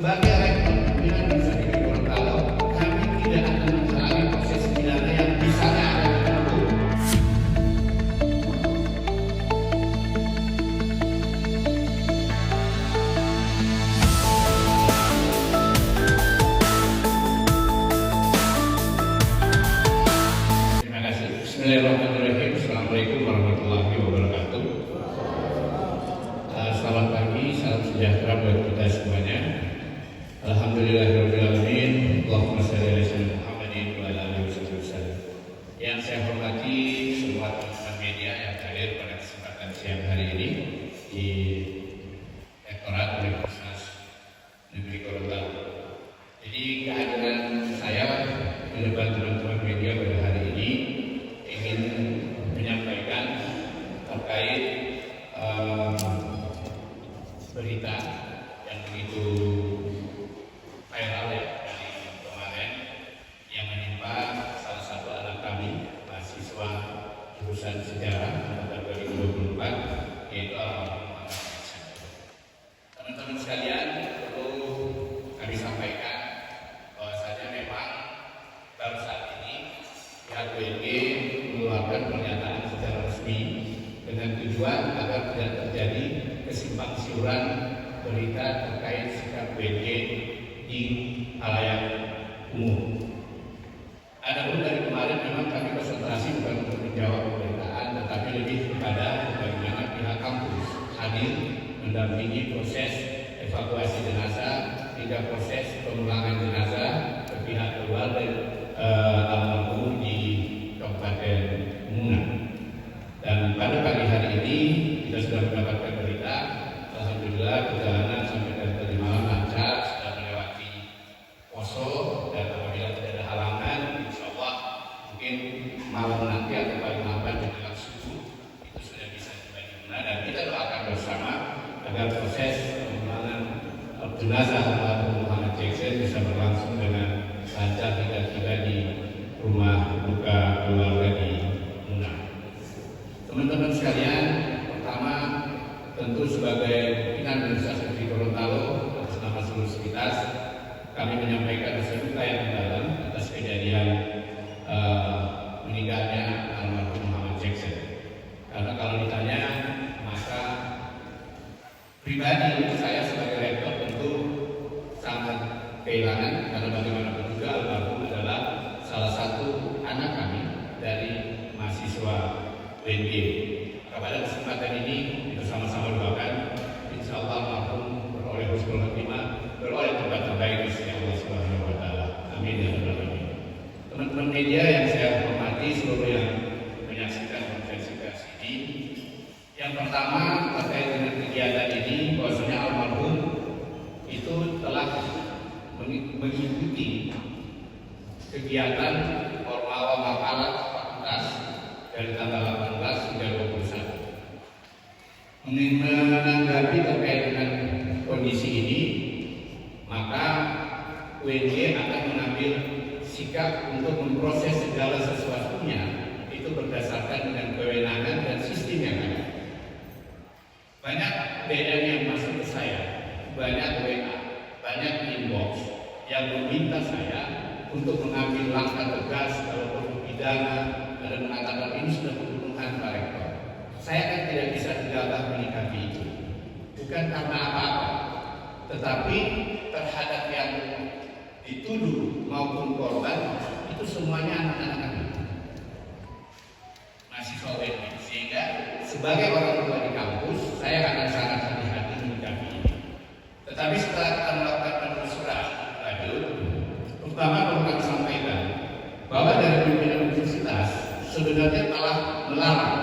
Sebagai rektor pimpinan Desa Negeri Gorontalo, kami tidak akan menghalangi proses pidana yang misalnya ada di kampung. Terima kasih. Bismillahirrahmanirrahim. Assalamualaikum warahmatullahi wabarakatuh. Selamat pagi, salam sejahtera buat kita semuanya. Alhamdulillahirrahmanirrahim. Allahumma shalli ala sayyidina Muhammadin wa ala alihi wasallam. Yang saya hormati semua teman-teman media yang hadir pada kesempatan siang hari ini di Rektorat Universitas Negeri Gorontalo. Jadi kehadiran saya di depan teman-teman media pada hari ini ingin menyampaikan terkait berita yang begitu viral ya dari kemarin yang menimpa salah satu anak kami mahasiswa jurusan sejarah angkatan 2024 yaitu almarhum Muhammad Jackson. Teman-teman sekalian, perlu kami sampaikan bahwasanya memang baru saat ini pihak UNG mengeluarkan pernyataan secara resmi dengan tujuan agar tidak terjadi kesimpang siuran berita terkait sikap UNG di halayak umum. Adapun dari kemarin memang kami konsentrasi bukan untuk menjawab pemberitaan, tetapi lebih kepada bagaimana pihak kampus hadir mendampingi proses evakuasi jenazah hingga proses pemulangan jenazah ke pihak keluarga almarhum di Kabupaten Muna. Dan pada pagi hari ini kita sudah mendapatkan berita, alhamdulillah perjalanan sampai dari tadi malam lancar, sudah melewati Poso, dan apabila tidak ada halangan, insya Allah mungkin malam nanti atau paling lambat menjelang subuh itu sudah bisa tiba di Muna, dan kita doakan bersama agar proses pemulangan jenazah almarhum Muhammad Jackson bisa berlangsung dengan lancar hingga tiba di rumah duka keluarga di Muna. Teman-teman sekalian, pertama tentu sebagai pimpinan Universitas Negeri Gorontalo atas nama seluruh sivitas, kami menyampaikan rasa duka yang mendalam atas kejadian meninggalnya almarhum Muhammad Jackson. Karena kalau ditanya, maka pribadi saya sebagai rektor tentu sangat kehilangan, karena bagaimanapun juga almarhum adalah salah satu anak kami dari mahasiswa UNG. Pada kesempatan ini kita sama-sama doakan insya Allah almarhum beroleh husnul khotimah, beroleh tempat terbaik di sisi Allah Subhanahu wa taala. Amin ya rabbal alamin. Teman-teman media yang saya hormati, seluruh yang menyaksikan konferensi pers ini, yang pertama terkait dengan kegiatan ini, bahwasanya almarhum itu telah mengikuti kegiatan formal makalah fakultas dari tanggal 18 hingga 21. Menanggapi terkait dengan kondisi ini, maka UNG akan mengambil sikap untuk memproses segala sesuatunya itu berdasarkan dengan kewenangan dan sistem yang ada. Banyak DM yang masuk ke saya, banyak WA, banyak inbox yang meminta saya untuk mengambil langkah tegas kalau perlu pidana, dan mengatakan ini sudah pembunuhan Pak Rektor. Saya kan tidak bisa gegabah menyikapi itu, bukan karena apa-apa, tetapi terhadap yang dituduh maupun korban itu semuanya anak-anak kami, mahasiswa UNB. Sehingga sebagai orang tua di kampus, saya akan sangat hati-hati menyikapi ini. Tetapi setelah kita melakukan penelusuran lanjut, pertama perlu kami sampaikan bahwa dari pimpinan universitas sebenarnya telah melarang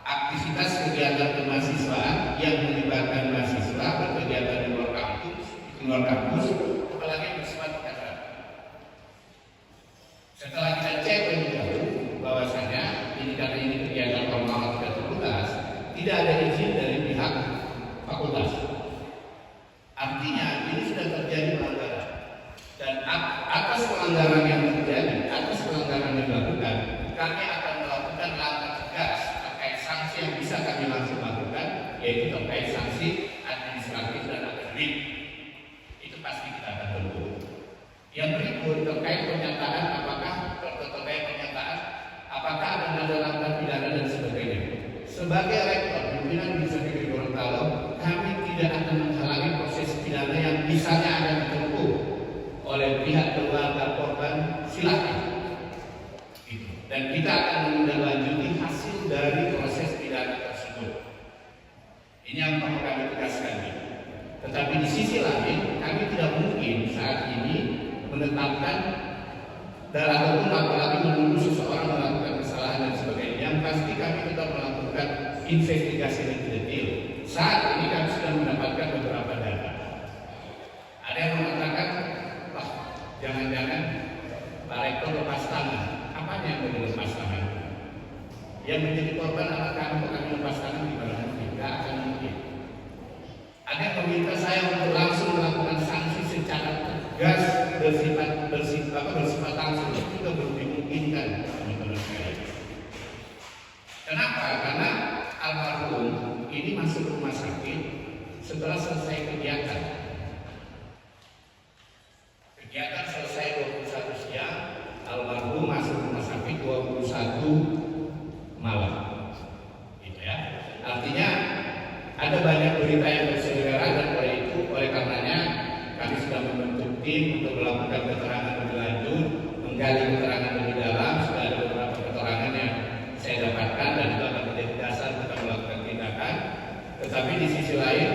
aktivitas kegiatan kemahasiswaan yang melibatkan mahasiswa berkegiatan di luar kampus, apalagi bersifat acara. Setelah kita cek lebih dahulu bahwasanya ini karena ini kegiatan formal tidak terbatas, tidak ada izin dari pihak fakultas. Artinya ini sudah terjadi pelanggaran, dan atas pelanggaran yang terjadi, atas pelanggaran yang dilakukan, kami akan melakukan langkah tegas terkait sanksi yang bisa kami langsung lakukan, yaitu terkait sanksi administratif dan akademik. Itu Yang berikut terkait pernyataan apakah akan ada langkah pidana dan sebagainya. Sebagai rektor pimpinan Universitas Negeri Gorontalo, kami tidak akan menghalangi proses pidana yang misalnya akan ditempuh oleh pihak keluarga korban, silakan. Dan kita akan menindaklanjuti hasil dari proses pidana tersebut. Ini yang perlu kami tegaskan. Tetapi di sisi lain, kami tidak mungkin saat ini menetapkan dan ataupun apalagi menuduh seseorang melakukan kesalahan dan sebagainya. Yang pasti kami tetap melakukan investigasi lebih detail. Saat ini kami sudah mendapatkan beberapa data. Ada yang mengatakan, wah, jangan-jangan Pak Rektor lepas tangan. Apanya yang mau lepas tangan? Yang menjadi korban anak kami kok kami lepas tangan gimana? Tidak akan mungkin. Ada yang meminta saya untuk langsung melakukan sanksi secara tegas bersifat langsung. Itu juga belum dimungkinkan, teman-teman sekalian. Kenapa? Karena almarhum ini masuk rumah sakit setelah selesai kegiatan. Kegiatan selesai 21 siang, almarhum masuk rumah sakit 21 malam. Gitu ya. Artinya ada banyak berita yang berseliweran dan oleh karenanya kami sudah membentuk tim untuk melakukan keterangan lebih lanjut, menggali keterangan lebih dalam. Sudah ada beberapa keterangan yang saya dapatkan dan itu akan menjadi dasar kita melakukan tindakan. Tetapi di sisi lain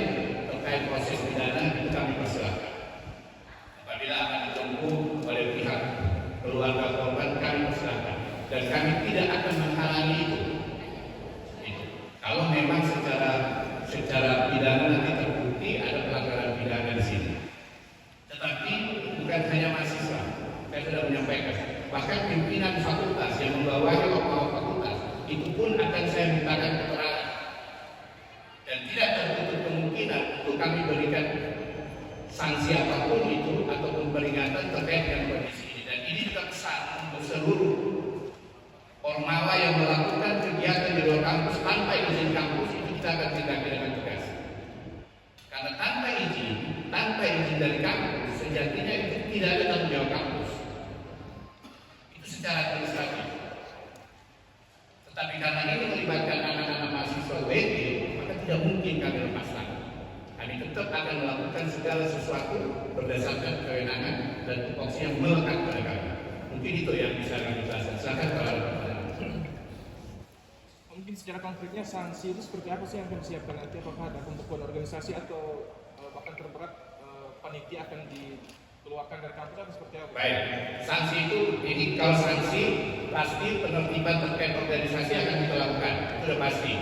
terkait proses pidana itu kami persilakan. Apabila akan ditempuh oleh pihak keluarga korban, kami persilakan dan kami tidak akan menghalangi itu. Kalau memang secara pidana nanti terbukti ada pelanggaran pidana di sini. Tetapi bukan hanya mahasiswa, saya sudah menyampaikan, bahkan pimpinan fakultas yang membawahi oknum fakultas itu pun akan saya mintakan keterangan. Dan tidak tertutup kemungkinan untuk kami berikan sanksi apapun itu ataupun peringatan terkait dengan kondisi ini. Dan ini juga pesan untuk seluruh ormawa yang melakukan kegiatan di luar kampus tanpa izin kampus, itu kita akan tindak dengan tegas. Karena tanpa izin dari kampus, sejatinya itu tidak ada tanggung jawab kampus. Itu secara administratif. Tetapi karena ini melibatkan anak-anak mahasiswa WD, maka tidak mungkin kami lepas tangan. Kami tetap akan melakukan segala sesuatu berdasarkan kewenangan dan tupoksi yang melekat pada kami. Mungkin itu yang bisa kami jelaskan. Silakan kalau ada pertanyaan. Mungkin secara konkretnya sanksi itu seperti apa sih yang akan disiapkan nanti? Apakah ada pembekuan organisasi atau bahkan terberat panitia akan dikeluarkan dari kampus atau seperti apa? Baik, sanksi itu, jadi kalau sanksi pasti penertiban terkait organisasi akan kita lakukan, itu sudah pasti.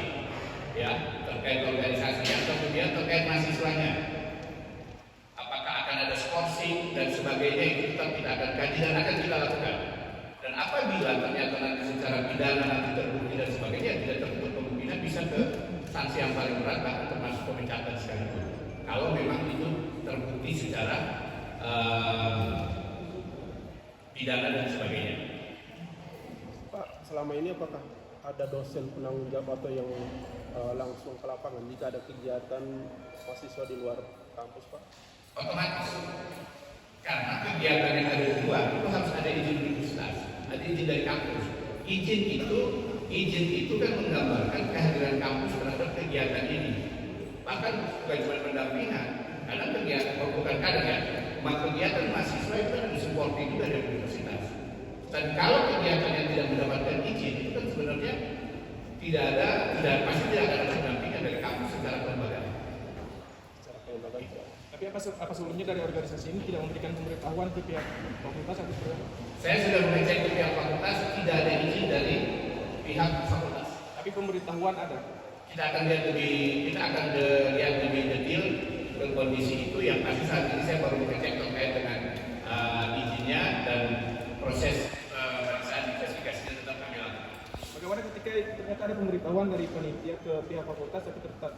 Ya, terkait organisasinya, kemudian terkait mahasiswanya. Apakah akan ada skorsing dan sebagainya itu tetap kita akan kaji dan akan kita lakukan. Dan apabila ternyata nanti secara pidana nanti terbukti dan sebagainya, tidak tertutup kemungkinan bisa ke sanksi yang paling berat bahkan termasuk pemecatan sekalipun. Kalau memang itu terbukti secara pidana dan sebagainya. Pak, selama ini apakah ada dosen penanggung jawab atau yang langsung ke lapangan jika ada kegiatan mahasiswa di luar kampus, Pak? Otomatis, karena kegiatan yang ada di luar itu harus ada izin universitas, ada izin dari kampus. Izin itu kan menggambarkan kehadiran kampus terhadap kegiatan ini. Bahkan bukan cuma pendampingan, karena kegiatan bukan kader ya, kegiatan mahasiswa itu kan disupport juga dari universitas. Dan kalau kegiatan yang tidak mendapatkan izin itu kan sebenarnya pasti tidak ada pendampingan dari kampus secara kelembagaan. Tapi apa sebelumnya dari organisasi ini tidak memberikan pemberitahuan ke pihak fakultas atau seperti apa? Saya sudah mengecek ke pihak fakultas, tidak ada izin dari pihak fakultas. Tapi pemberitahuan ada. Kita akan lihat lebih detail ke kondisi itu. Yang pasti saat ini saya baru mengecek terkait dengan izinnya dan proses pemeriksaan investigasinya tetap kami lakukan. Bagaimana ketika ternyata ada pemberitahuan dari panitia ke pihak fakultas tapi tetap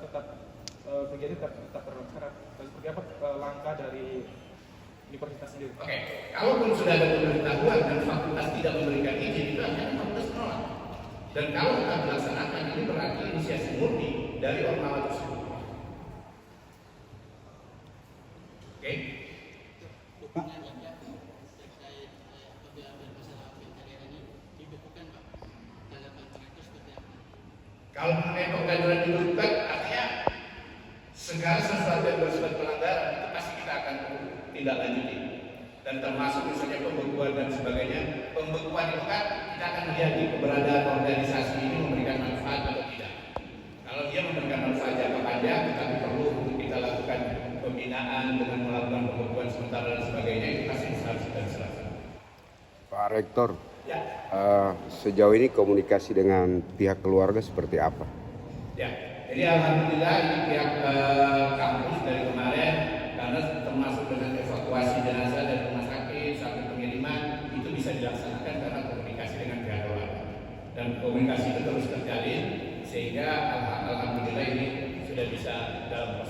kegiatan tetap terlaksana? Seperti apa langkah dari universitas sendiri? Oke, kalaupun sudah ada pemberitahuan dan fakultas tidak memberikan izin, itu akhirnya fakultas menolak. Dan kalau kita melaksanakan, ini berarti inisiasi murni dari ormawa tersebut. Oke? Kalau mengenai pengkaderan dilakukan, artinya segala sesuatu yang bersifat pelanggaran itu pasti kita akan tindak lanjuti. Dan termasuk misalnya pembekuan dan sebagainya. Pembekuan itu kan kita akan melihat di keberadaan organisasi ini memberikan manfaat atau tidak. Kalau dia memberikan manfaat jangka panjang, tetapi perlu untuk kita lakukan pembinaan dengan melakukan pembekuan sementara dan sebagainya, itu pasti harus kita selesaikan. Pak Rektor, Ya. sejauh ini komunikasi dengan pihak keluarga seperti apa? Ya, jadi alhamdulillah ini pihak kampus dari kemarin karena termasuk dengan evakuasi jenazah dari rumah sakit sampai pengiriman itu bisa dilaksanakan karena komunikasi dengan pihak keluarga dan komunikasi itu terus terjalin sehingga alhamdulillah ini sudah bisa dalam proses